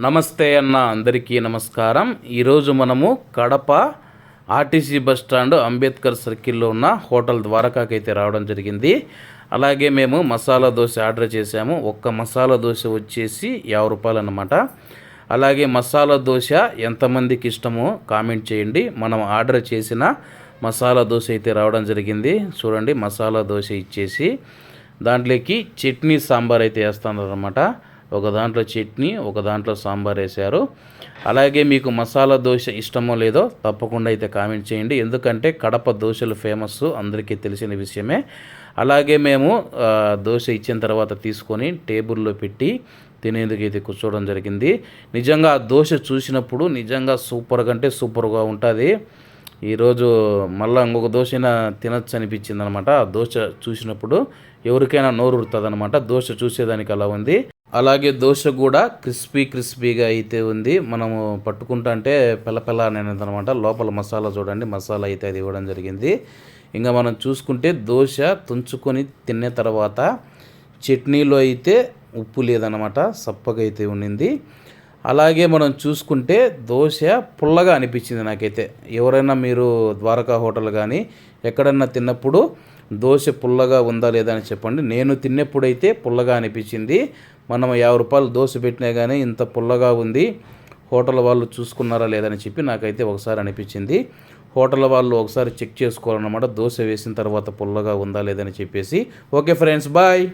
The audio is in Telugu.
నమస్తే అన్న, అందరికీ నమస్కారం. ఈరోజు మనము Kadapa RTC bus stand Ambedkar సర్కిల్లో ఉన్న హోటల్ ద్వారకాకి అయితే రావడం జరిగింది. అలాగే మేము మసాలా దోశ ఆర్డర్ చేసాము. ఒక్క మసాలా దోశ వచ్చేసి 50 రూపాయలు అన్నమాట. అలాగే మసాలా దోశ ఎంతమందికి ఇష్టమో కామెంట్ చేయండి. మనం ఆర్డర్ చేసిన మసాలా దోశ అయితే రావడం జరిగింది. చూడండి, మసాలా దోశ ఇచ్చేసి దాంట్లోకి చట్నీ సాంబార్ అయితే వేస్తున్నారు. ఒక దాంట్లో చట్నీ, ఒక దాంట్లో సాంబార్ వేశారు. అలాగే మీకు మసాలా దోశ ఇష్టమో లేదో తప్పకుండా అయితే కామెంట్ చేయండి. ఎందుకంటే కడప దోశలు ఫేమస్, అందరికీ తెలిసిన విషయమే. అలాగే మేము దోశ ఇచ్చిన తర్వాత తీసుకొని టేబుల్లో పెట్టి తినేందుకు అయితే కూర్చోవడం జరిగింది. నిజంగా ఆ దోశ చూసినప్పుడు నిజంగా సూపర్గా అంటే సూపర్గా ఉంటుంది. ఈరోజు మళ్ళీ ఇంకొక దోశైనా తినచ్చు అనిపించింది అనమాట. ఆ దోశ చూసినప్పుడు ఎవరికైనా నోరు ఉరుతుంది అనమాట. దోశ చూసేదానికి అలా ఉంది. అలాగే దోశ కూడా క్రిస్పీగా అయితే ఉంది. మనము పట్టుకుంటా అంటే పిల్ల అనేది అనమాట. లోపల మసాలా చూడండి, మసాలా అయితే అది ఇవ్వడం జరిగింది. ఇంకా మనం చూసుకుంటే దోశ తుంచుకొని తిన్న తర్వాత చట్నీలో అయితే ఉప్పు లేదనమాట, సప్పగా అయితే ఉండింది. అలాగే మనం చూసుకుంటే దోశ పుల్లగా అనిపించింది నాకైతే. ఎవరైనా మీరు ద్వారకా హోటల్ కానీ ఎక్కడన్నా తిన్నప్పుడు దోశ పుల్లగా ఉందా లేదా అని చెప్పండి. నేను తిన్నప్పుడైతే పుల్లగా అనిపించింది. మనం 50 రూపాయలు దోశ పెట్టినా కానీ ఇంత పుల్లగా ఉంది, హోటల్ వాళ్ళు చూసుకున్నారా లేదని చెప్పి నాకైతే ఒకసారి అనిపించింది. హోటల్ వాళ్ళు ఒకసారి చెక్ చేసుకోవాలన్నమాట, దోశ వేసిన తర్వాత పుల్లగా ఉందా లేదని చెప్పేసి. Okay friends, bye.